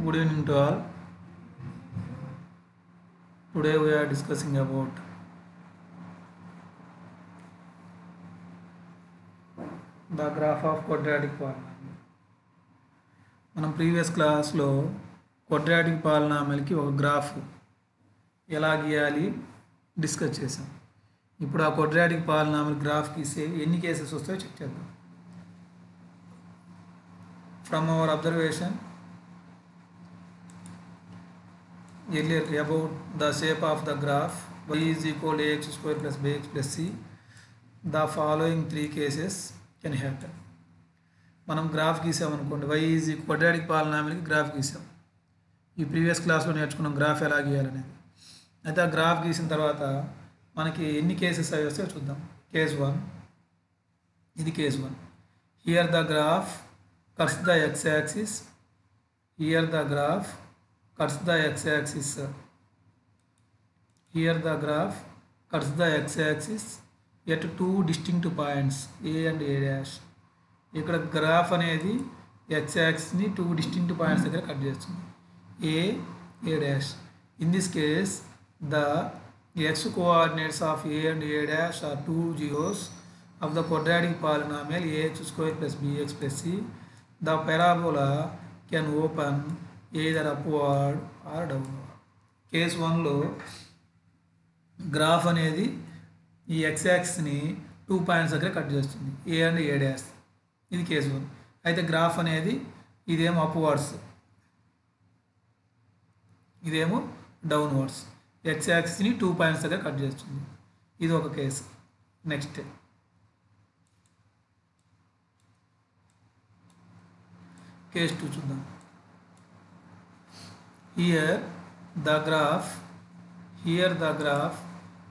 Good evening to all. Today we are discussing about the graph of quadratic polynomial. మనం previous క్లాస్లో quadratic పాలినామియల్కి ఒక graph ఎలా గీయాలి discuss చేసాం. ఇప్పుడు ఆ క్వాడ్రాటిక్ పాలినామియల్ గ్రాఫ్ గీసే ఎన్ని కేసెస్ వస్తాయో చెక్ చేద్దాం. From our observation earlier about the shape of the graph y is equal to ax square plus bx plus c, the following three cases can happen. మనం graph గీసామనుకోండి, y is quadratic పాలినామియల్కి graph గీసాం. ఈ previous క్లాస్లో నేర్చుకున్నాం graph ఎలా గీయాలనేది. అయితే ఆ గ్రాఫ్ గీసిన తర్వాత మనకి ఎన్ని కేసెస్ అవి వస్తాయో చూద్దాం. కేస్ 1, ఇది case 1. Here the graph cuts the x axis, here the graph cuts the x-axis. Here the graph cuts the x-axis at two distinct points A and A dash. ఇక్కడ graph అనేది x-axis ని two distinct points దగ్గర cut చేస్తుంది, A dash. In this case, the x coordinates of A and A dash are two zeros of the quadratic polynomial ax square plus bx plus c. The parabola can open either upward or downward. Case 1లో graph అనేది ఈ x యాక్సిస్ని two points దగ్గర cut చేస్తుంది, a and a dash. ఇది case 1. అయితే graph అనేది ఇదేమో అప్వర్డ్స్, ఇదేమో డౌన్వర్డ్స్. ఎక్స్ యాక్సిస్ని టూ పాయింట్స్ దగ్గర కట్ చేస్తుంది. ఇది ఒక కేసు. నెక్స్ట్ కేస్ 2 చూద్దాం. Here the graph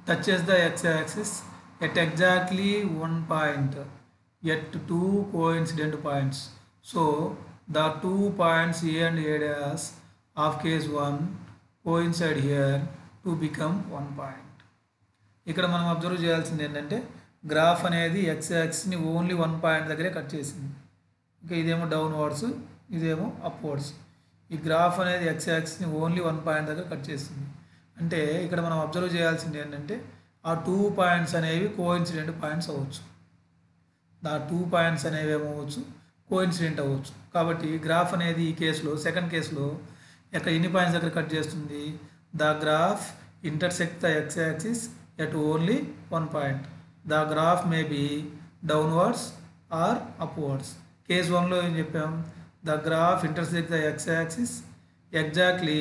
touches the x-axis at exactly one point at two coincident points. So the 2 points A and A dash of case 1 coincide here to become one point. ఇక్కడ మనం observe చేయాల్సింది ఏంటంటే graph అనేది X యాక్సిస్ని only one point దగ్గరే cut చేసింది. ఇంకా ఇదేమో downwards, ఇదేమో అప్వర్డ్స్. ఈ గ్రాఫ్ అనేది ఎక్స్ యాక్సిస్ని ఓన్లీ వన్ పాయింట్ దగ్గర కట్ చేస్తుంది. అంటే ఇక్కడ మనం అబ్జర్వ్ చేయాల్సింది ఏంటంటే ఆ 2 పాయింట్స్ అనేవి కోఇన్సిడెంట్ పాయింట్స్ అవ్వచ్చు. ఆ 2 పాయింట్స్ అనేవి ఏమవచ్చు, కోఇన్సిడెంట్ అవ్వచ్చు. కాబట్టి గ్రాఫ్ అనేది ఈ కేసులో, సెకండ్ కేసులో ఎక్కడ ఎన్ని పాయింట్స్ దగ్గర కట్ చేస్తుంది? The graph intersect the X axis at only one point. The graph may be downwards or upwards. Case 1లో ఏం చెప్పాం? The graph intersects the x-axis exactly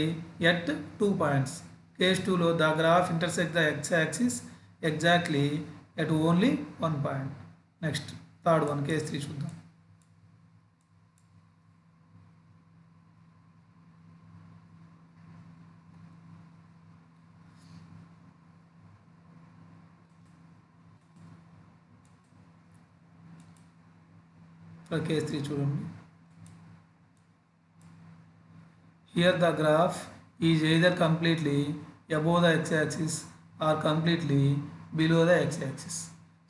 at 2 points. Case 2లో the graph intersects the x-axis exactly at only 1 point. Next, third one, case 3 చూద్దాం. Case 3 చూడండి. Here the graph is either completely above the x-axis or completely below the x-axis.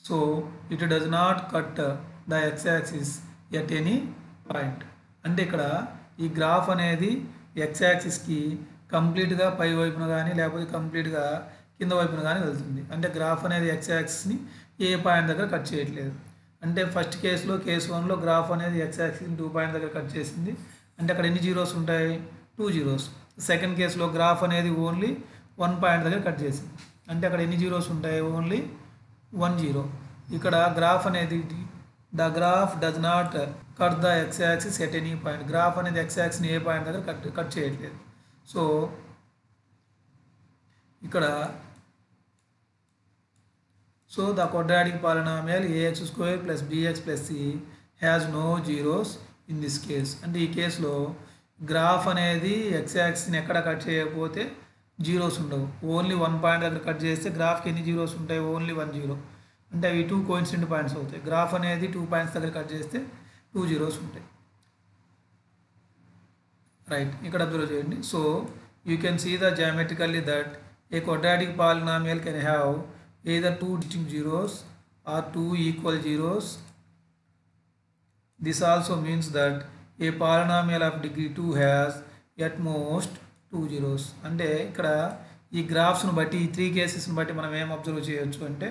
So it does not cut the x-axis at any point. అంటే ఇక్కడ ఈ graph అనేది x-axisకి కంప్లీట్గా పై వైపున కానీ లేకపోతే కంప్లీట్గా కింద వైపున కానీ వెళ్తుంది. అంటే గ్రాఫ్ అనేది x-axisని ఏ పాయింట్ దగ్గర కట్ చేయట్లేదు. అంటే ఫస్ట్ కేసులో, కేసు 1లో గ్రాఫ్ అనేది x-axisని 2 పాయింట్ దగ్గర కట్ చేసింది. అంటే అక్కడ ఎన్ని జీరోస్ ఉంటాయి? 2 జీరోస్. సెకండ్ కేసులో గ్రాఫ్ అనేది ఓన్లీ 1 పాయింట్ దగ్గర కట్ చేసింది. అంటే అక్కడ ఎన్ని జీరోస్ ఉంటాయి? Only 1 zero. ఇక్కడ గ్రాఫ్ అనేది the graph does not cut the X axis at any point. Graph అనేది ఎక్స్ యాక్సిస్ని ఏ పాయింట్ దగ్గర కట్ చేయట్లేదు. సో ఇక్కడ the quadratic polynomial ax square plus bx plus c has no zeros in this case. అంటే ఈ కేసులో గ్రాఫ్ అనేది ఎక్స్ యాక్సిస్ని ఎక్కడ కట్ చేయకపోతే జీరోస్ ఉండవు. ఓన్లీ 1 పాయింట్ దగ్గర కట్ చేస్తే గ్రాఫ్కి ఎన్ని జీరోస్ ఉంటాయి? Only 1 zero. అంటే అవి 2 కోఇన్సిడెంట్ పాయింట్స్ అవుతాయి. గ్రాఫ్ అనేది 2 పాయింట్స్ దగ్గర కట్ చేస్తే 2 జీరోస్ ఉంటాయి. రైట్, ఇక్కడ అబ్జర్వ్ చేయండి. So you can see the geometrically that a quadratic polynomial can have either 2 distinct zeros or 2 equal zeros. This also means that a polynomial of degree 2 has at most 2 zeros. అంటే ఇక్కడ ఈ గ్రాఫ్స్ను బట్టి ఈ 3 కేసెస్ని బట్టి మనం ఏం observe చేయొచ్చు అంటే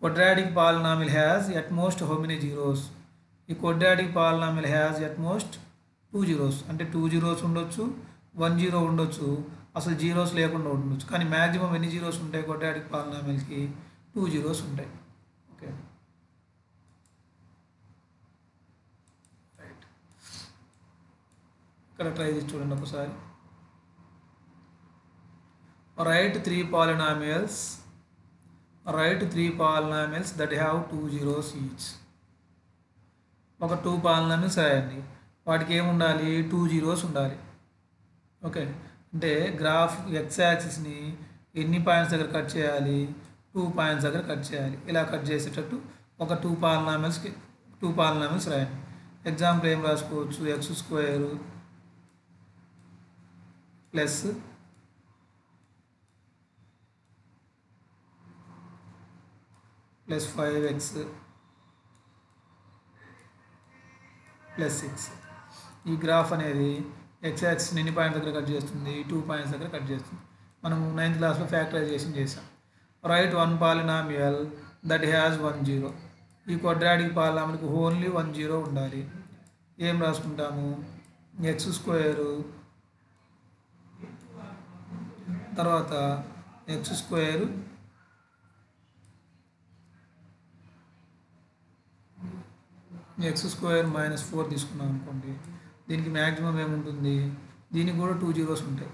quadratic polynomial has at most how many zeros? ఈ quadratic polynomial has at most 2 zeros. అంటే 2 zeros ఉండొచ్చు, 1 జీరో ఉండొచ్చు, అసలు జీరోస్ లేకుండా ఉండొచ్చు. కానీ మ్యాక్సిమం ఎన్ని జీరోస్ ఉంటాయి quadratic polynomialకి? 2 జీరోస్ ఉంటాయి. Okay, right. ఇక్కడ ట్రై చేసి చూడండి ఒకసారి. Right 3 polynomials that have 2 zeros each. ఒక 2 polynomials రాయండి, వాటికి ఏముండాలి? 2 జీరోస్ ఉండాలి. ఓకే, అంటే గ్రాఫ్ ఎక్స్ యాక్సిస్ని ఎన్ని పాయింట్స్ దగ్గర కట్ చేయాలి? 2 పాయింట్స్ దగ్గర కట్ చేయాలి. ఇలా కట్ చేసేటట్టు ఒక 2 పాలినామిల్స్ రాయండి. ఎగ్జాంపుల్ ఏం రాసుకోవచ్చు? X square plus plus 5x plus 6. ఈ గ్రాఫ్ అనేది ఎక్స్ యాక్సిస్ని ఎన్ని పాయింట్స్ దగ్గర కట్ చేస్తుంది? 2 పాయింట్స్ దగ్గర కట్ చేస్తుంది. మనం 9th క్లాస్లో ఫ్యాక్టరైజేషన్ చేసాం. Right 1 polynomial that has 1 zero. ఈ క్వాడ్రాటిక్ పాలినామిల్కి ఓన్లీ 1 జీరో ఉండాలి. ఏం రాసుకుంటాము? ఎక్స్ స్క్వేరు తర్వాత ఎక్స్ స్క్వేర్ -4 తీసుకున్నాం అనుకోండి, దీనికి మ్యాక్సిమం ఏముంటుంది? దీనికి కూడా 2 జీరోస్ ఉంటాయి.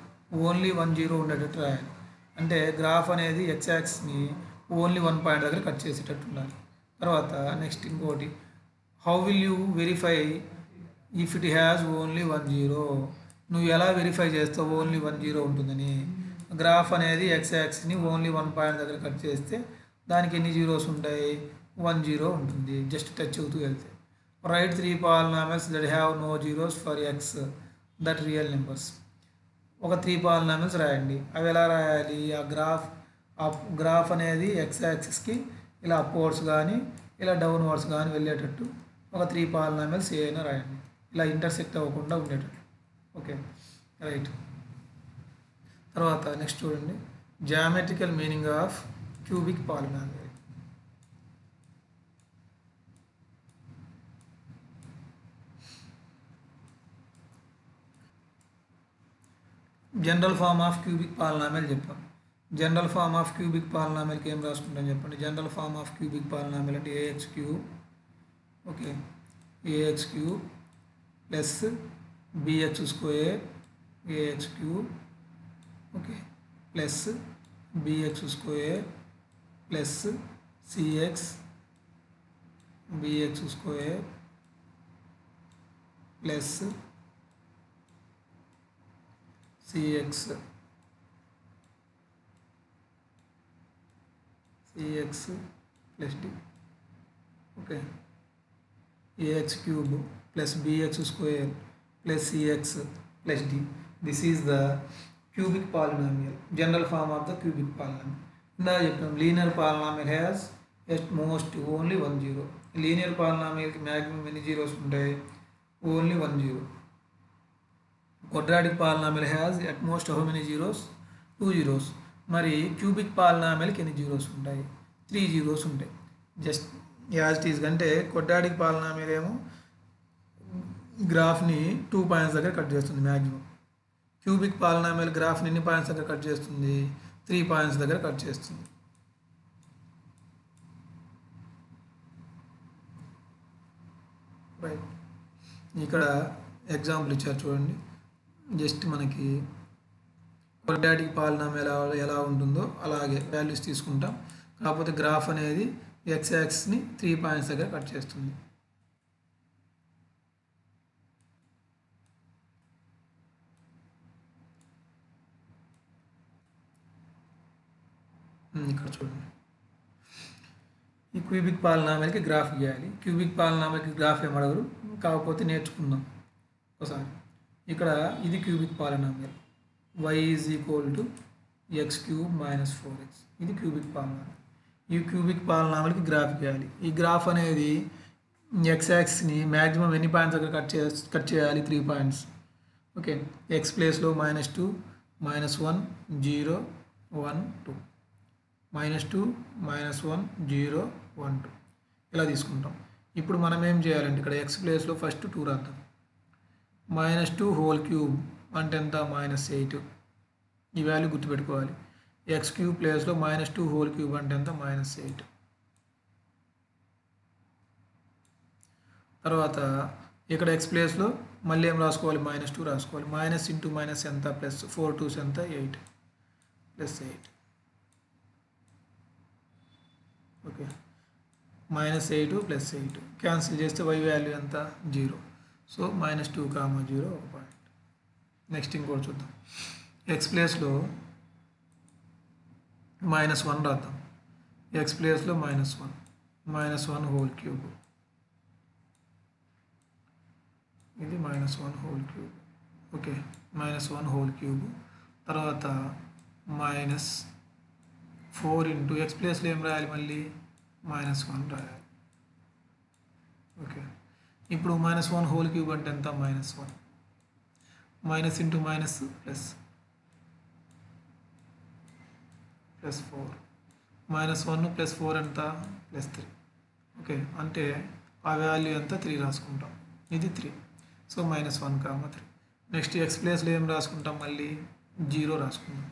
ఓన్లీ 1 జీరో ఉండేటట్టు రాయాలి. అంటే గ్రాఫ్ అనేది ఎక్స్ యాక్సిస్ని ఓన్లీ 1 పాయింట్ దగ్గర కట్ చేసేటట్టు ఉండాలి. తర్వాత నెక్స్ట్ ఇంకోటి, how will you verify if it has only 1 zero? నువ్వు ఎలా వెరిఫై చేస్తావు ఓన్లీ 1 జీరో ఉంటుందని? గ్రాఫ్ అనేది ఎక్స్ యాక్సిస్ని ఓన్లీ 1 పాయింట్ దగ్గర కట్ చేస్తే దానికి ఎన్ని జీరోస్ ఉంటాయి? 1 జీరో ఉంటుంది. జస్ట్ టచ్ అవుతూ వెళ్తే. Right 3 polynomials that have no zeros for x that real numbers. ఒక 3 polynomials రాయండి. అవి ఎలా రాయాలి? ఆ గ్రాఫ్ అనేది ఎక్స్ యాక్సిస్కి ఇలా అప్వర్డ్స్ కానీ ఇలా డౌన్వర్డ్స్ కానీ వెళ్ళేటట్టు ఒక 3 polynomials ఏమైనా రాయండి, ఇలా ఇంటర్సెక్ట్ అవ్వకుండా ఉండేటట్టు. Okay, right. తర్వాత నెక్స్ట్ చూడండి, geometrical meaning of cubic polynomial. General form of cubic polynomial చెప్పాం. జనరల్ ఫార్మ్ ఆఫ్ క్యూబిక్ పాలినామియల్కి ఏం రాసుకుంటాం చెప్పండి? General form of cubic polynomial అంటే a x cube, okay, a x cube plus b x square a x cube, okay, plus b x square plus c x b x square plus cx plus d. Okay, ax cube plus bx square plus cx plus d. This is the cubic polynomial, general form of the cubic polynomial. Now linear polynomial has at most only 1 zero. Linear polynomial ki maximum many zeros untai? Only 1 zero. Quadratic polynomial has at most how many zeros? 2 zeros. మరి cubic పాలినామియల్కి ఎన్ని zeros ఉంటాయి? 3 zeros ఉంటాయి. Just as it is. అంటే quadratic polynomial ఏమో గ్రాఫ్ని 2 points దగ్గర cut చేస్తుంది maximum. Cubic polynomial గ్రాఫ్ని ఎన్ని points దగ్గర కట్ చేస్తుంది? 3 పాయింట్స్ దగ్గర కట్ చేస్తుంది. రైట్. ఇక్కడ ఎగ్జాంపుల్ ఇచ్చారు చూడండి. జస్ట్ మనకి క్వాడ్రాటిక్ పాలినామియల్ ఎలా ఉంటుందో అలాగే వాల్యూస్ తీసుకుంటాం. కాకపోతే గ్రాఫ్ అనేది ఎక్స్ యాక్సిస్ని 3 పాయింట్స్ దగ్గర కట్ చేస్తుంది. ఇక్కడ చూడండి, ఈ క్యూబిక్ పాలినామియల్కి గ్రాఫ్ గీయాలి. క్యూబిక్ పాలినామియల్కి గ్రాఫ్ ఏమడగరు, కాకపోతే నేర్చుకుందాం ఒకసారి. ఇక్కడ ఇది cubic polynomial, y is equal to X cube minus 4x. ఇది క్యూబిక్ పాలినామియల్. ఈ క్యూబిక్ పాలినామియల్కి గ్రాఫ్ గీయాలి. ఈ గ్రాఫ్ అనేది ఎక్స్ యాక్సిస్ని మ్యాక్సిమం ఎన్ని పాయింట్స్ దగ్గర కట్ చేయాలి? 3 పాయింట్స్. ఓకే, ఎక్స్ ప్లేస్లో -2 -1 0 1 2 -2 -1 0 1 2 ఇలా తీసుకుంటాం. ఇప్పుడు మనం ఏం చేయాలంటే ఇక్కడ ఎక్స్ ప్లేస్లో ఫస్ట్ 2 రాద్దాం. -2 హోల్ క్యూబ్ అంటే ఎంత -8. ఈ వాల్యూ గుర్తుపెట్టుకోవాలి. ఎక్స్ క్యూబ్ ప్లేస్లో -2 హోల్ క్యూబ్ అంటే ఎంత -8. తర్వాత ఇక్కడ ఎక్స్ ప్లేస్లో మళ్ళీ ఏం రాసుకోవాలి -2 రాసుకోవాలి. మైనస్ ఇంటూ మైనస్ ఎంత ప్లస్ 4 2s ఎంత 8 +8. ఓకే, -8 +8 క్యాన్సిల్ చేస్తే y వాల్యూ ఎంత 0. సో -2, 0 ఒక పాయింట్. నెక్స్ట్ ఇంకోటి చూద్దాం. ఎక్స్ ప్లేస్లో -1 రాద్దాం. ఎక్స్ ప్లేస్లో -1 హోల్ క్యూబ్, ఇది -1 whole cube. Okay, -1 whole cube. తర్వాత -4 ఇంటూ ఎక్స్ ప్లేస్లో ఏం రాయాలి మళ్ళీ -1 రాయాలి. ఓకే, ఇప్పుడు -1 హోల్ క్యూబ్ అంటే ఎంత -1. Minus into minus plus +4. -1 + 4 ఎంత +3. ఓకే, అంటే ఆ వాల్యూ ఎంత 3 రాసుకుంటాం. ఇది 3. సో -1, 3. నెక్స్ట్ ఎక్స్ ప్లేస్లో ఏం రాసుకుంటాం మళ్ళీ 0 రాసుకుంటాం.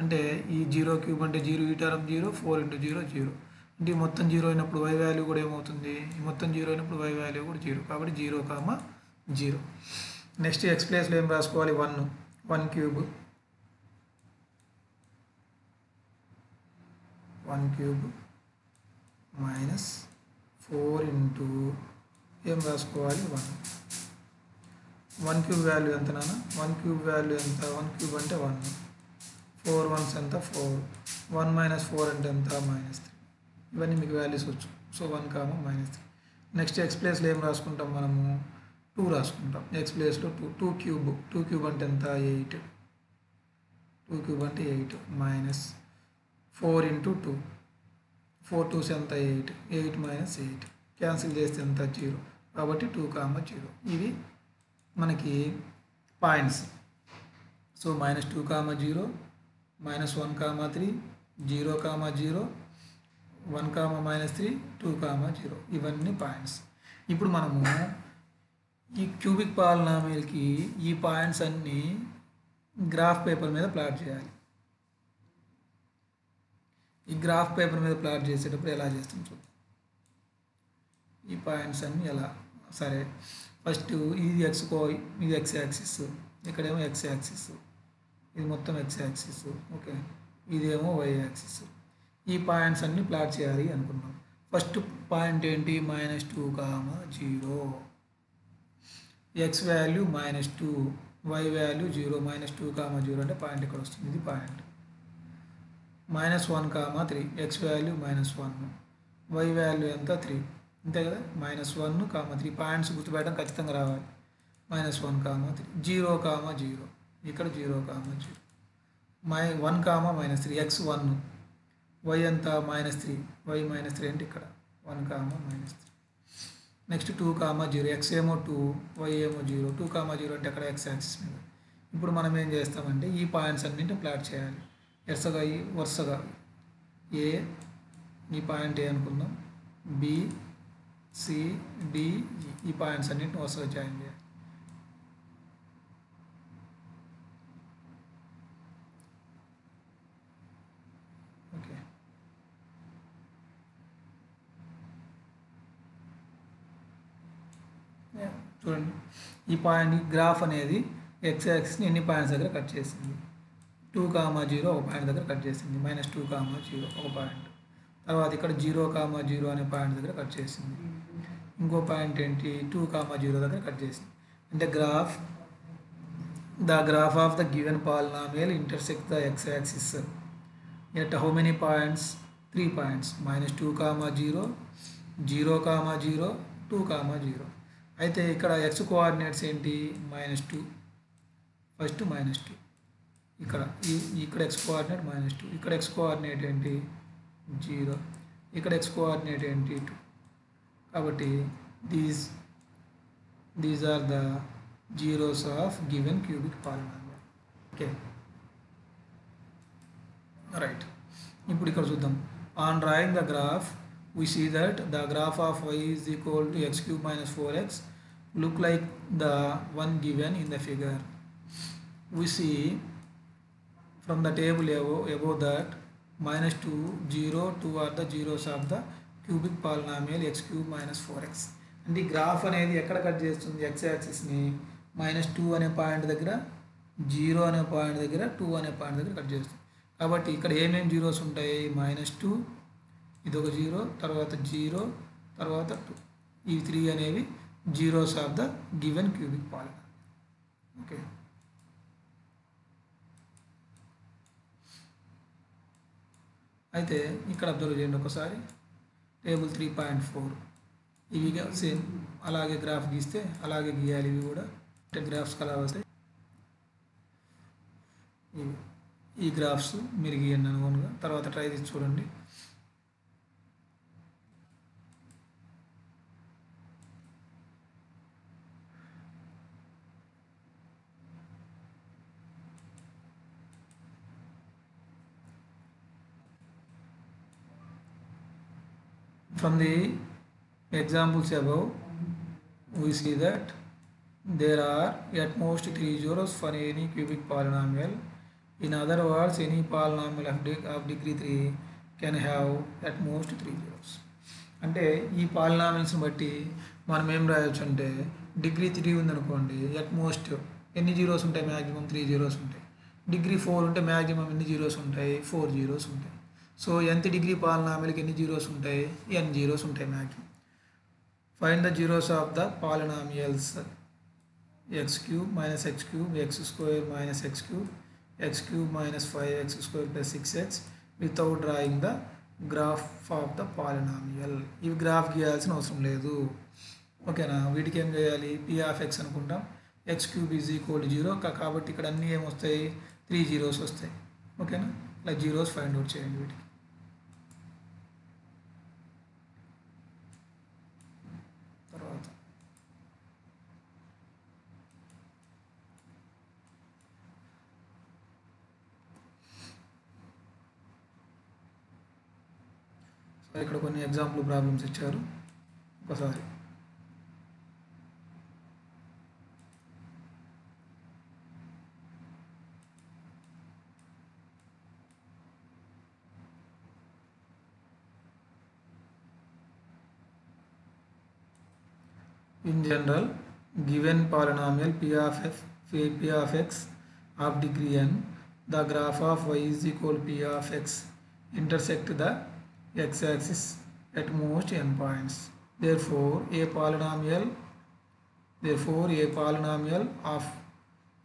అంటే ఈ 0 క్యూబ్ అంటే 0 ఈ టర్మ్ 0 4 × 0 0. అంటే ఈ మొత్తం 0 అయినప్పుడు y వాల్యూ కూడా ఏమవుతుంది, ఈ మొత్తం 0 అయినప్పుడు y వాల్యూ కూడా 0. కాబట్టి 0, 0. నెక్స్ట్ ఎక్స్ ప్లేస్లో ఏం రాసుకోవాలి 1 క్యూబ్, 1 క్యూబ్ -4 ఇంటూ ఏం రాసుకోవాలి 1 క్యూబ్ వాల్యూ ఎంత నాన్న 1 క్యూబ్ వాల్యూ ఎంత 1 క్యూబ్ అంటే 1 4 1s ఎంత 4 1 - 4 అంటే ఎంత -3. ఇవన్నీ మీకు వాల్యూస్ వచ్చు. సో 1, -3. నెక్స్ట్ ఎక్స్ ప్లేస్లో ఏం రాసుకుంటాం మనము 2 రాసుకుంటాం. ఎక్స్ ప్లేస్లో 2 క్యూబ్ అంటే ఎంత 8. 2 క్యూబ్ అంటే 8 -4 ఇంటూ 2 4 2s ఎంత 8 8 - 8 క్యాన్సిల్ చేస్తే ఎంత 0. కాబట్టి 2, 0. ఇవి మనకి పాయింట్స్. సో -2, 0 -1, 3 0, 0 1, -3 2, 0 ఇవన్నీ పాయింట్స్. ఇప్పుడు మనము ఈ క్యూబిక్ పాలినామియల్కి ఈ పాయింట్స్ అన్నీ గ్రాఫ్ పేపర్ మీద ప్లాట్ చేయాలి. ఈ గ్రాఫ్ పేపర్ మీద ప్లాట్ చేసేటప్పుడు ఎలా చేస్తాం చూద్దాం. ఈ పాయింట్స్ అన్నీ ఎలా, సరే ఫస్ట్ ఇది ఇది ఎక్స్ యాక్సిస్, ఇక్కడేమో ఎక్స్ యాక్సిస్, ఇది మొత్తం ఎక్స్ యాక్సిస్. ఓకే, ఇదేమో వై యాక్సిస్. ఈ పాయింట్స్ అన్నీ ప్లాట్ చేయాలి అనుకున్నాం. ఫస్ట్ పాయింట్ ఏంటి -2, 0. X value -2, y value 0. -2, 0 అంటే పాయింట్ ఇక్కడ వస్తుంది. ఇది point. -1, 3 X value -1, Y value ఎంత 3. అంతే కదా. -1, 3 పాయింట్స్ గుర్తుపెట్టడం ఖచ్చితంగా రావాలి. -1, 3 0, 0 ఇక్కడ 0, 0 1, -3 ఎక్స్ 1, వై ఎంత -3, వై -3 అంటే ఇక్కడ 1, -3. నెక్స్ట్ 2, 0 ఎక్స్ ఏమో 2, వై ఏమో 0. 2, 0 అంటే అక్కడ ఎక్స్ యాక్సిస్ మీద. ఇప్పుడు మనం ఏం చేస్తామంటే ఈ పాయింట్స్ అన్నింటిని ప్లాట్ చేయాలి వరుసగా. ఏ, ఈ పాయింట్ ఏ అనుకుందాం, బి, సి, డి, ఈ పాయింట్స్ అన్నింటిని వరుసగా జాయిన్ చేయాలి. ఓకే, చూడండి ఈ పాయింట్ గ్రాఫ్ అనేది ఎక్స్ యాక్సిస్ని ఎన్ని పాయింట్స్ దగ్గర కట్ చేసింది. 2, 0 ఒక పాయింట్ దగ్గర కట్ చేసింది. -2, 0 ఒక పాయింట్. తర్వాత ఇక్కడ 0, 0 అనే పాయింట్ దగ్గర కట్ చేసింది. ఇంకో పాయింట్ ఏంటి 2, 0 దగ్గర కట్ చేసింది. అంటే the graph of the given polynomial intersect the X axis at how many points 3 points -2, 0 0, 0 2, 0. అయితే ఇక్కడ ఎక్స్ కోఆర్డినేట్స్ ఏంటి -2, ఫస్ట్ -2. ఇక్కడ ఎక్స్ కోఆర్డినేట్ -2, ఇక్కడ ఎక్స్ కోఆర్డినేట్ ఏంటి 0, ఇక్కడ ఎక్స్ కోఆర్డినేట్ ఏంటి 2. కాబట్టి these are the zeros of given cubic polynomial. Okay, right. ఇప్పుడు ఇక్కడ చూద్దాం. On drawing the graph, we see that the graph of y is equal to x cube minus 4x look like the one given in the figure. We see from the table above that minus 2, 0, 2 are the zeros of the cubic polynomial x cube minus 4x. అంటే ఈ graph అనేది ఎక్కడ cut చేస్తుంది? X యాక్సిస్ని -2 అనే point దగ్గర, 0 అనే point దగ్గర, 2 అనే పాయింట్ దగ్గర కట్ చేస్తుంది. కాబట్టి ఇక్కడ ఏమేమి జీరోస్ ఉంటాయి? -2, ఇదొక 0, తర్వాత 0, తర్వాత 2. ఈ 3 అనేవి zeros of the given cubic polynomial. Okay, అయితే ఇక్కడ అబ్జర్వ్ చేయండి ఒకసారి. టేబుల్ 3.4 ఇవి సేమ్ అలాగే గ్రాఫ్ గీస్తే అలాగే గీయాలి. ఇవి కూడా గ్రాఫ్స్ అలా వస్తాయి. ఈ గ్రాఫ్స్ మీరు గీయండి అనుకోనుగా, తర్వాత ట్రై చేసి చూడండి. From the examples above, we see that there are at most 3 zeros for any cubic polynomial. In other words, any polynomial of degree 3 can have at most 3 zeros. అంటే ఈ పాలినామిల్స్ని బట్టి మనం ఏం రాయొచ్చు అంటే, డిగ్రీ 3 ఉందనుకోండి, ఎట్ మోస్ట్ ఎన్ని zeros ఉంటాయి? మ్యాక్సిమం 3 జీరోస్ ఉంటాయి. డిగ్రీ 4 ఉంటే మ్యాక్సిమం ఎన్ని జీరోస్ ఉంటాయి? 4 జీరోస్ ఉంటాయి. సో nth డిగ్రీ పాలినామిల్కి ఎన్ని జీరోస్ ఉంటాయి? n జీరోస్ ఉంటాయి maximum. Find the zeros of the polynomials x cube minus x cube, x square minus x cube, x cube minus 5x square plus 6x without drawing the graph of the polynomial. ఇవి graph గీయాల్సిన అవసరం లేదు. ఓకేనా? వీటికి ఏం చేయాలి? p of x అనుకుంటాం. x cube is equal to 0 కాబట్టి ఇక్కడ అన్నీ ఏమొస్తాయి? 3 జీరోస్ వస్తాయి. ఓకేనా? ఇలా జీరోస్ ఫైండ్ అవుట్ చేయండి వీటికి. తర్వాత ఇక్కడ కొన్ని ఎగ్జాంపుల్ ప్రాబ్లమ్స్ ఇచ్చారు ఒకసారి. In general, given polynomial p of x of degree n, the graph of y is equal to p of x intersect the x-axis at most n points. Therefore, a polynomial of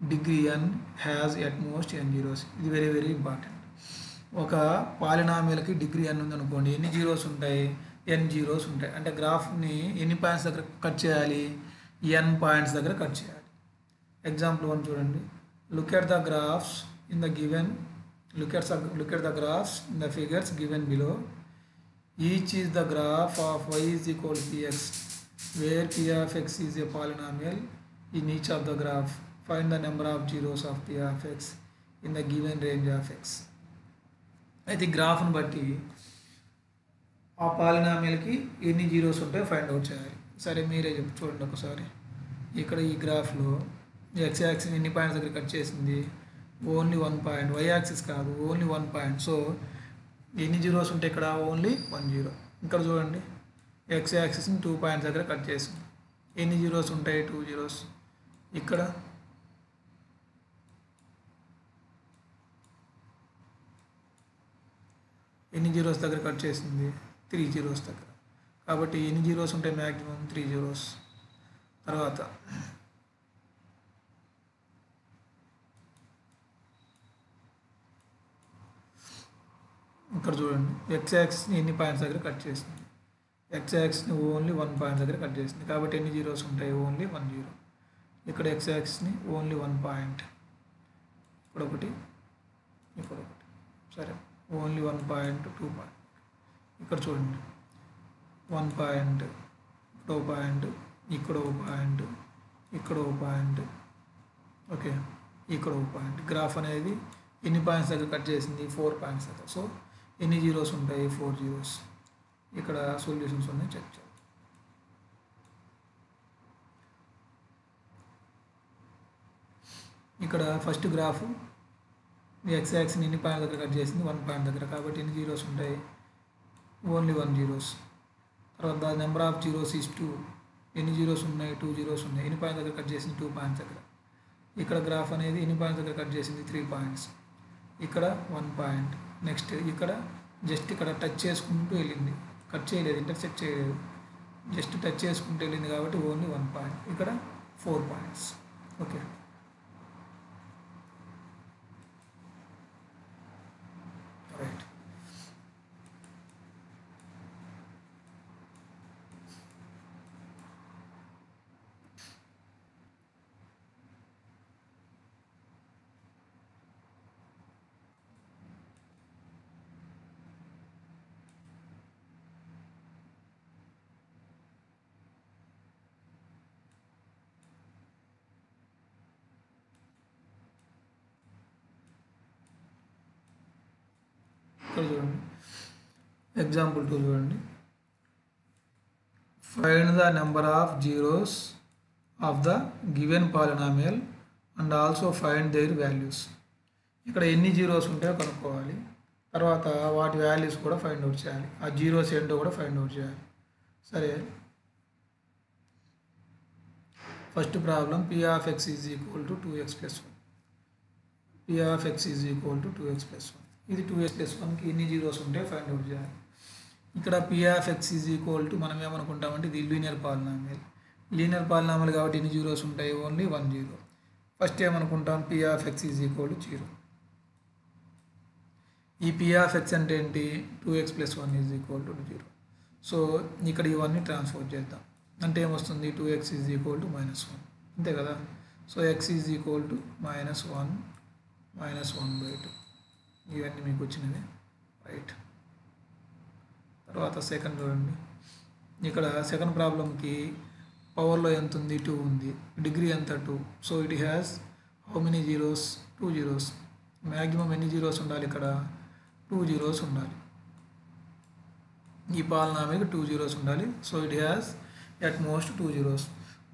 degree n has at most n zeros. ఇది very important. ఒక పాలినామియల్కి degree n ఉందనుకోండి, ఎన్ని zeros ఉంటాయి? n zeros ఉంటాయి. అంటే గ్రాఫ్ని ఎన్ని points దగ్గర cut చేయాలి? n పాయింట్స్ దగ్గర కట్ చేయాలి. ఎగ్జాంపుల్ 1 చూడండి. Look at the graphs in the figures given below. Each is the graph of y is equal to px, where p of x is a polynomial in each of the graph. Find the number of zeros of p of x in the given range of x. అయితే గ్రాఫ్ను బట్టి ఆ పాలినామియల్కి ఎన్ని zeros ఉంటాయో find out చేయాలి. సరే మీరే చూడండి ఒకసారి. ఇక్కడ ఈ గ్రాఫ్లో ఎక్స్ యాక్సిస్ ఎన్ని పాయింట్స్ దగ్గర కట్ చేసింది? Only 1 point. వై యాక్సిస్ కాదు, ఓన్లీ 1 పాయింట్. సో ఎన్ని జీరోస్ ఉంటాయి ఇక్కడ? Only 1 zero. ఇక్కడ చూడండి, ఎక్స్ యాక్సిస్ని 2 పాయింట్స్ దగ్గర కట్ చేసింది. ఎన్ని జీరోస్ ఉంటాయి? 2 జీరోస్. ఇక్కడ ఎన్ని జీరోస్ దగ్గర కట్ చేసింది? 3 జీరోస్ దగ్గర. కాబట్టి ఎన్ని జీరోస్ ఉంటాయి? Maximum 3 zeros. తర్వాత ఇక్కడ చూడండి, ఎక్స్ యాక్సిస్ని ఎన్ని పాయింట్స్ దగ్గర కట్ చేసింది? ఎక్స్ యాక్సిస్ని ఓన్లీ 1 పాయింట్ దగ్గర కట్ చేసింది. కాబట్టి ఎన్ని జీరోస్ ఉంటాయి? Only 1 zero. ఇక్కడ ఎక్స్ యాక్సిస్ని ఓన్లీ 1 పాయింట్, ఇక్కడ ఒకటి, ఇక్కడ ఒకటి. సరే, ఓన్లీ 1 పాయింట్, 2 పాయింట్. ఇక్కడ చూడండి, 1 పాయింట్, ఇక్కడ 1 పాయింట్, ఇక్కడ 1 పాయింట్, ఇక్కడ ఒక పాయింట్, ఓకే, ఇక్కడ ఒక పాయింట్. గ్రాఫ్ అనేది ఎన్ని పాయింట్స్ దగ్గర కట్ చేసింది? 4 పాయింట్స్ దగ్గర. సో ఎన్ని జీరోస్ ఉంటాయి? 4 జీరోస్. ఇక్కడ సొల్యూషన్స్ ఉన్నాయి, చెక్ చేద్దాం. ఇక్కడ ఫస్ట్ గ్రాఫ్ ఎక్స్ యాక్సిస్ ఎన్ని పాయింట్ దగ్గర కట్ చేసింది? 1 పాయింట్ దగ్గర. కాబట్టి ఎన్ని జీరోస్ ఉంటాయి? Only 1 zeros. తర్వాత నెంబర్ ఆఫ్ జీరోస్ ఈజ్ 2. ఎన్ని జీరోస్ ఉన్నాయి? 2 జీరోస్ ఉన్నాయి. ఎన్ని పాయింట్ దగ్గర కట్ చేసింది? 2 పాయింట్స్ దగ్గర. ఇక్కడ గ్రాఫ్ అనేది ఎన్ని పాయింట్స్ దగ్గర కట్ చేసింది? 3 పాయింట్స్. ఇక్కడ 1 పాయింట్. నెక్స్ట్ ఇక్కడ జస్ట్ ఇక్కడ టచ్ చేసుకుంటూ వెళ్ళింది, కట్ చేయలేదు, ఇంటర్సెక్ట్ చేయలేదు, జస్ట్ టచ్ చేసుకుంటూ వెళ్ళింది కాబట్టి ఓన్లీ 1 పాయింట్. ఇక్కడ 4 పాయింట్స్. Okay, right. ఇక్కడ చూడండి, ఎగ్జాంపుల్ 2 చూడండి. Find the number of zeros of the given polynomial and also find their values. ఇక్కడ ఎన్ని జీరోస్ ఉంటాయో కనుక్కోవాలి, తర్వాత వాటి వాల్యూస్ కూడా ఫైండ్ అవుట్ చేయాలి, ఆ జీరోస్ ఏంటో కూడా ఫైండ్ అవుట్ చేయాలి. సరే, first problem p of x is equal to 2x plus 1. p of x is equal to 2x plus 1. ఇది 2x plus 1కి ఎన్ని జీరోస్ ఉంటాయో ఫైండ్ అవుట్ చేయాలి. ఇక్కడ p of x is equal to మనం ఏమనుకుంటామంటే ఇది లీనియర్ పాలినామియల్. లీనియర్ పాలినామియల్ కాబట్టి ఎన్ని జీరోస్ ఉంటాయి? Only 1 zero. ఫస్ట్ ఏమనుకుంటాం? p of x is equal to 0. ఈ p of x అంటే ఏంటి? 2x plus 1 is equal to 0. So ఇక్కడ ఇవన్నీ ట్రాన్స్ఫర్ చేద్దాం. అంటే ఏమొస్తుంది? 2x is equal to -1. అంతే కదా. So x is equal to -1 -1/2. ఇవన్నీ మీకు వచ్చినవి, రైట్. తర్వాత సెకండ్ చూడండి. ఇక్కడ సెకండ్ ప్రాబ్లంకి పవర్లో ఎంత ఉంది? 2 ఉంది. డిగ్రీ ఎంత? 2. So it has how many zeros? 2 zeros. Maximum ఎన్ని జీరోస్ ఉండాలి? ఇక్కడ 2 జీరోస్ ఉండాలి. ఈ పాలినామిల్కి 2 జీరోస్ ఉండాలి. So it has at most 2 zeros.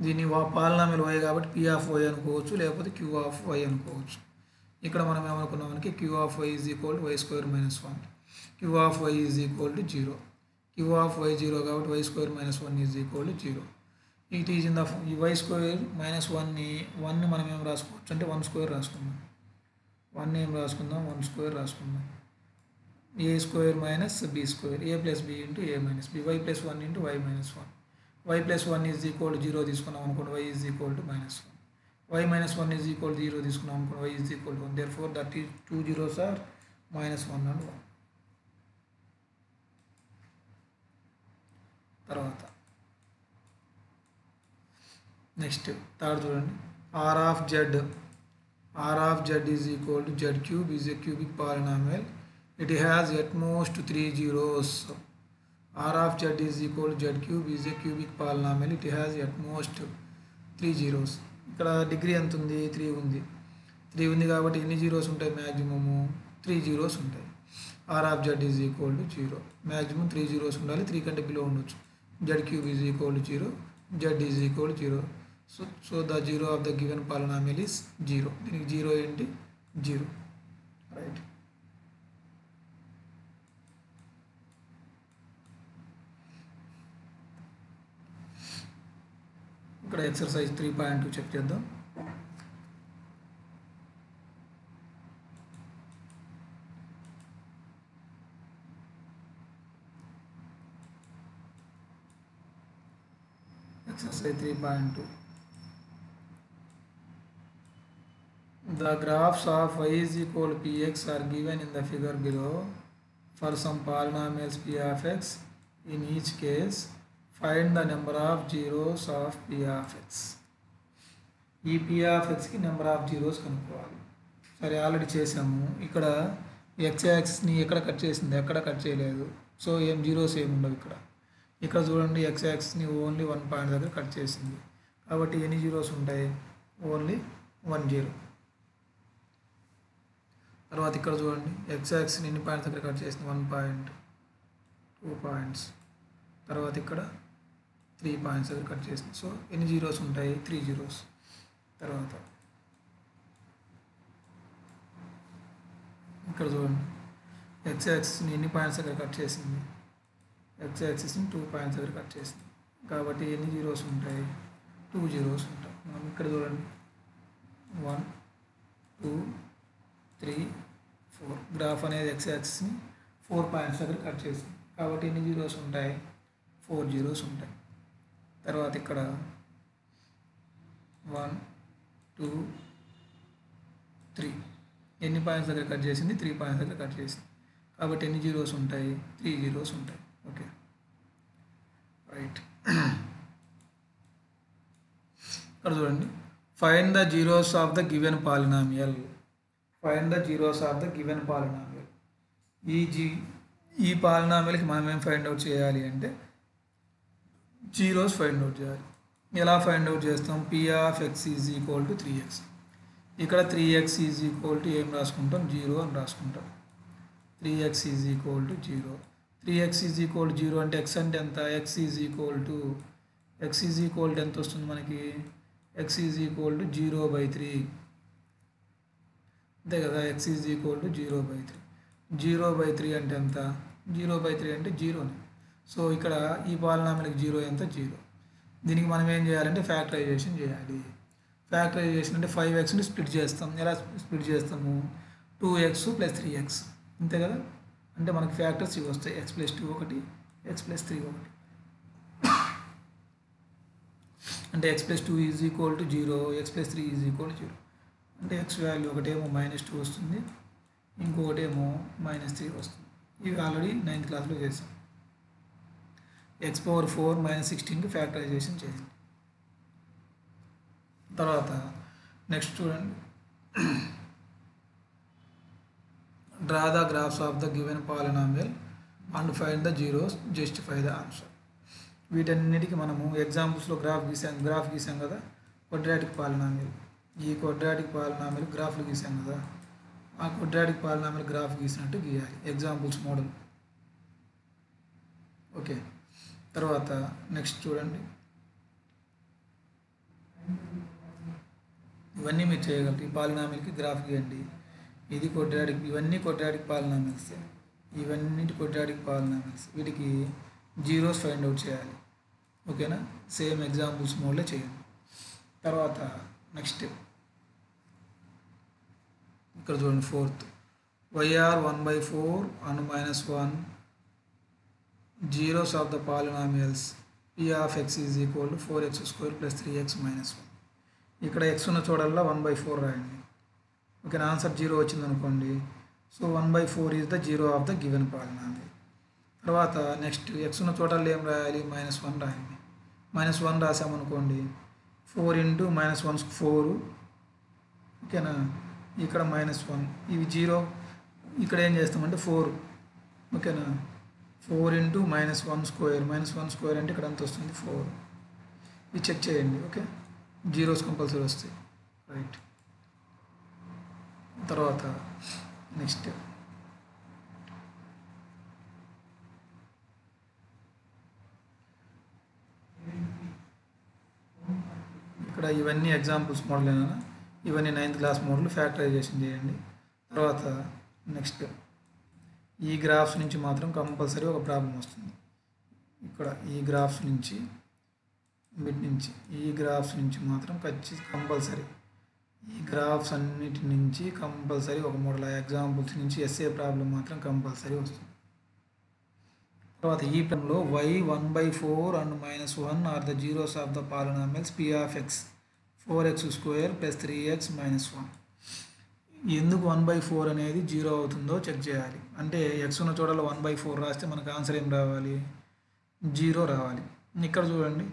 దీన్ని పాలినామిల్ y కాబట్టి p of y అనుకోవచ్చు, లేకపోతే q of y అనుకోవచ్చు. ఇక్కడ మనం ఏమనుకున్నాం మనకి q of y is equal to y square minus 1. q of y is equal to 0. q of y 0 కాబట్టి y square minus 1 is equal to 0. It is in the y square minus 1ని మనం ఏం రాసుకోవచ్చు అంటే 1 square రాసుకుందాం. 1 ఏం రాసుకుందాం? 1 square రాసుకుందాం. a square minus b square, a plus b into a minus b, y plus 1 into y minus 1. y plus 1 is equal to 0 తీసుకున్నాం అనుకోండి, y is equal to -1. y minus 1 is equal to 0 తీసుకున్నాం అనుకోండి, y is equal to 1. Therefore that is 2 zeros are -1 and 1. తర్వాత next third చూడండి. r of z is equal to z cube is a cubic polynomial. It has at most 3 zeros. r of z is equal to z cube is a cubic polynomial. It has at most 3 zeros. ఇక్కడ degree ఎంత ఉంది? 3 ఉంది. 3 ఉంది కాబట్టి ఎన్ని zeros ఉంటాయి? Maximum 3 zeros ఉంటాయి. r of z is equal to 0. Maximum 3 zeros ఉండాలి, 3 కంటే బిలో ఉండొచ్చు. z cube is equal to 0, z is equal to 0. So the 0 of the given polynomial is 0. దీనికి 0 ఏంటి? 0, రైట్. ఇక్కడ ఎక్సర్సైజ్ 3.2 చెక్ చేద్దాం. Exercise 3.2. The graphs of y is equal to px are given in the figure below for some polynomials p of x. In each case, find the number of zeros of p of x. ఈ p of xకి number of zeros కనుక్కోవాలి. సరే, already చేసాము. ఇక్కడ x యాక్సిస్ని ఎక్కడ cut చేసింది? ఎక్కడ cut చేయలేదు. సో ఏం జీరోస్ ఏమి ఉండవు ఇక్కడ. ఇక్కడ చూడండి, x యాక్సిస్ని ఓన్లీ 1 పాయింట్ దగ్గర కట్ చేసింది కాబట్టి ఎన్ని జీరోస్ ఉంటాయి? Only 1 zero. తర్వాత ఇక్కడ చూడండి, ఎక్స్ యాక్సిస్ ఎన్ని పాయింట్స్ దగ్గర కట్ చేసింది? 1 పాయింట్, 2 పాయింట్స్, తర్వాత ఇక్కడ 3 పాయింట్స్ దగ్గర కట్ చేసింది. సో ఎన్ని జీరోస్ ఉంటాయి? 3 జీరోస్. తర్వాత ఇక్కడ చూడండి, ఎక్స్ యాక్సిస్ని ఎన్ని పాయింట్స్ దగ్గర కట్ చేసింది? ఎక్స్ యాక్సిస్ని 2 పాయింట్స్ దగ్గర కట్ చేసింది. కాబట్టి ఎన్ని జీరోస్ ఉంటాయి? 2 జీరోస్ ఉంటాయి. మనం ఇక్కడ చూడండి, 1 2 3 4. గ్రాఫ్ అనేది ఎక్స్ యాక్సిస్ని 4 పాయింట్స్ దగ్గర కట్ చేసింది. కాబట్టి ఎన్ని జీరోస్ ఉంటాయి? 4 జీరోస్ ఉంటాయి. తర్వాత ఇక్కడ 1 2 3 ఎన్ని పాయింట్స్ దగ్గర కట్ చేసింది? 3 పాయింట్స్ దగ్గర కట్ చేసింది. కాబట్టి ఎన్ని జీరోస్ ఉంటాయి? 3 జీరోస్ ఉంటాయి. Okay, right. ఇక్కడ చూడండి, find the zeros of the given polynomial. Find the zeros of the given polynomial. ఈ పాలినామియల్కి మనం ఏం ఫైండ్ అవుట్ చేయాలి అంటే జీరోస్ ఫైండ్ అవుట్ చేయాలి. ఎలా ఫైండ్ అవుట్ చేస్తాం? P of X is equal to 3x. ఇక్కడ 3x ఈజ్ ఈక్వల్ టు ఏం రాసుకుంటాం? 0 అని రాసుకుంటాం. 3x is equal to 0. 3x is equal to 0 అంటే x అంటే ఎంత? x ఈజ్ ఈక్వల్ టు ఎంత వస్తుంది మనకి? x is equal to 0/3. అంతే కదా, x ఈజ్ ఈక్వల్ టు 0/3. 0/3 అంటే ఎంత? 0/3 అంటే 0. సో ఇక్కడ ఈ పాలినామియల్కి 0 ఎంత? 0. దీనికి మనం ఏం చేయాలంటే ఫ్యాక్టరైజేషన్ చేయాలి. ఫ్యాక్టరైజేషన్ అంటే 5xని స్ప్లిట్ చేస్తాం. ఎలా స్ప్లిట్ చేస్తాము? 2x + 3x. అంతే కదా, అంటే మనకి ఫ్యాక్టర్స్ ఇవి వస్తాయి. x + 2 ఒకటి, x + 3 ఒకటి. అంటే x + 2 is equal to 0, x + 3 is equal to 0. అంటే x వాల్యూ ఒకటేమో -2 వస్తుంది, ఇంకొకటేమో -3 వస్తుంది. ఇవి ఆల్రెడీ 9th క్లాస్లో చేసాం. x⁴ -16కి ఫ్యాక్టరైజేషన్ చేయండి. తర్వాత నెక్స్ట్ చూడండి, draw the graphs of the given polynomial and find the zeros, justify the answer. వీటన్నిటికీ మనము ఎగ్జాంపుల్స్లో గ్రాఫ్ గీసాం కదా, క్వాడ్రాటిక్ పాలినామియల్. ఈ క్వాడ్రాటిక్ పాలినామియల్ గ్రాఫ్లు గీసాం కదా, ఆ క్వాడ్రాటిక్ పాలినామియల్ గ్రాఫ్ గీసినట్టు గీయాలి. Examples model. ఓకే, తర్వాత నెక్స్ట్ చూడండి, ఇవన్నీ మీరు చేయగలరు. ఈ పాలినామియల్కి గ్రాఫ్ గీయండి. ఇది క్వాడ్రాటిక్, ఇవన్నీ క్వాడ్రాటిక్ పాలినామియల్స్, ఇవన్నీ క్వాడ్రాటిక్ పాలినామియల్స్. వీటికి జీరోస్ ఫైండ్ అవుట్ చేయాలి. ఓకేనా, సేమ్ ఎగ్జాంపుల్స్ మోడ్లో చేయండి. తర్వాత నెక్స్ట్ ఇక్కడ చూడండి, 4th yr 1/4 and -1 zeros of the polynomials p of x is equal to 4x² + 3x - 1. ఇక్కడ x ఉన్న చోటల్లా 1/4 రాయండి. ఓకే, ఆన్సర్ 0 వచ్చింది అనుకోండి. So 1/4 is the zero of the given polynomial. తర్వాత నెక్స్ట్ x ఉన్న చోటల్లో ఏం రాయాలి? -1 రాయండి. -1 రాసామనుకోండి, 4 × -1 4. ఓకేనా, ఇక్కడ -1, ఇవి 0. ఇక్కడ ఏం చేస్తామంటే 4. ఓకేనా, 4 × -1² -1² అంటే ఇక్కడ ఎంత వస్తుంది? 4. ఇది చెక్ చేయండి. ఓకే, జీరోస్ కంపల్సరీ వస్తాయి. రైట్. తర్వాత నెక్స్ట్ ఇక్కడ ఇవన్నీ ఎగ్జాంపుల్స్ మోడల్, ఇవన్నీ 9th క్లాస్ మోడల్. ఫ్యాక్టరైజేషన్ చేయండి. తర్వాత నెక్స్ట్ ఈ గ్రాఫ్స్ నుంచి మాత్రం కంపల్సరీ ఒక ప్రాబ్లం వస్తుంది. ఇక్కడ ఈ గ్రాఫ్స్ నుంచి, మిడ్ నుంచి, ఈ గ్రాఫ్స్ నుంచి మాత్రం కంపల్సరీ, ఈ గ్రాఫ్స్ అన్నిటి నుంచి కంపల్సరీ ఒక మోడల్. ఎగ్జాంపుల్స్ నుంచి ఎస్ఏ ప్రాబ్లం మాత్రం కంపల్సరీ వస్తుంది. తర్వాత ఈ ప్రాబ్లంలో y 1/4 and -1 are the zeros of the polynomials p of x 4x² + 3x - 1. ఎందుకు 1/4 అనేది 0 అవుతుందో చెక్ చేయాలి. అంటే x ఉన్న చోటలో 1/4 రాస్తే మనకు ఆన్సర్ ఏం రావాలి? 0 రావాలి. ఇక్కడ చూడండి,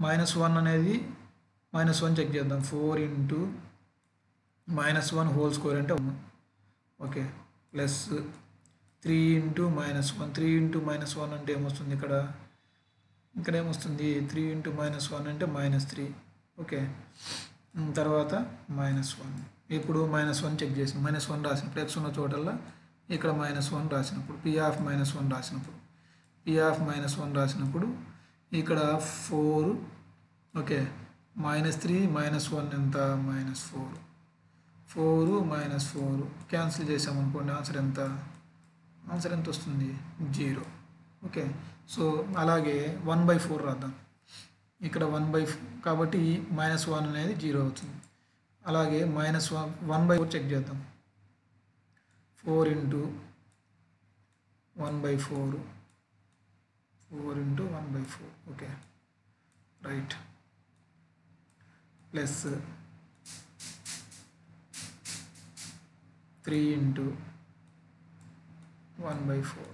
-1 అనేది -1 చెక్ చేద్దాం. 4 × -1² అంటే 1. Okay, plus 3 × -1. 3 × -1 అంటే ఏమొస్తుంది? ఇక్కడ ఏమొస్తుంది? 3 × -1 అంటే -3. ఓకే. తర్వాత -1. ఇప్పుడు -1 చెక్ చేసిన -1 రాసినప్పుడు x ఉన్న చోటల్లా ఇక్కడ -1 రాసినప్పుడు P(-1) రాసినప్పుడు P(-1) రాసినప్పుడు ఇక్కడ 4. ఓకే. -3 -1 ఎంత? -4. 4 -4 క్యాన్సిల్ చేసామనుకోండి ఆన్సర్ ఎంత? ఆన్సర్ ఎంత వస్తుంది? 0. ఓకే. సో అలాగే 1/4 రాద్దాం. ఇక్కడ 1/4 కాబట్టి -1 అనేది 0 అవుతుంది. అలాగే -1/4 చెక్ చేద్దాం. 4 into 1/4 4 into 1/4 okay right plus 3 into 1/4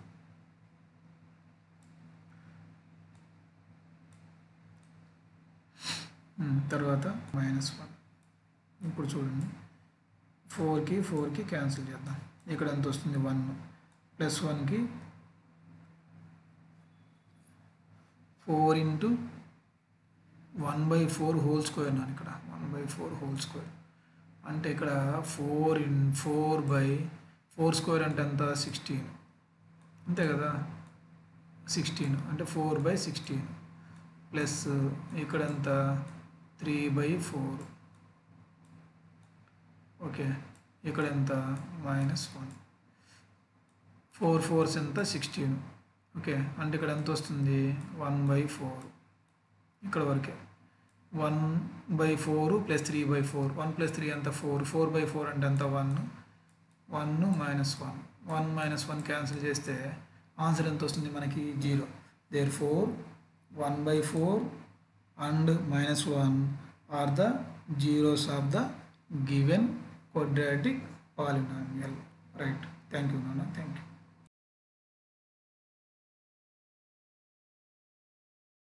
తర్వాత -1. ఇప్పుడు చూడండి 4కి 4కి క్యాన్సిల్ చేద్దాం. ఇక్కడ ఎంత వస్తుంది? 1 ప్లస్ 1కి 4 ఇంటూ 1/4 హోల్ స్క్వేర్ నాను ఇక్కడ 1/4 హోల్ స్క్వేర్ అంటే ఇక్కడ 4 స్క్వేర్ అంటే ఎంత? 16 అంతే కదా. 16 అంటే 4/16 ప్లస్ ఇక్కడ ఎంత? 3/4 ఓకే. ఇక్కడ ఎంత? -1 4 4s ఎంత? 16 ఓకే. అంటే ఇక్కడ ఎంత వస్తుంది? 1/4 ఇక్కడ వరకే 1/4 ప్లస్ 3/4 1 ప్లస్ 3 ఎంత? 4 4/4 అంటే ఎంత? 1 1 -1 క్యాన్సిల్ చేస్తే ఆన్సర్ ఎంత వస్తుంది మనకి? 0. Therefore 1/4 and -1 are the zeros of the given quadratic polynomial. Right. Thank you, Nana. Thank you.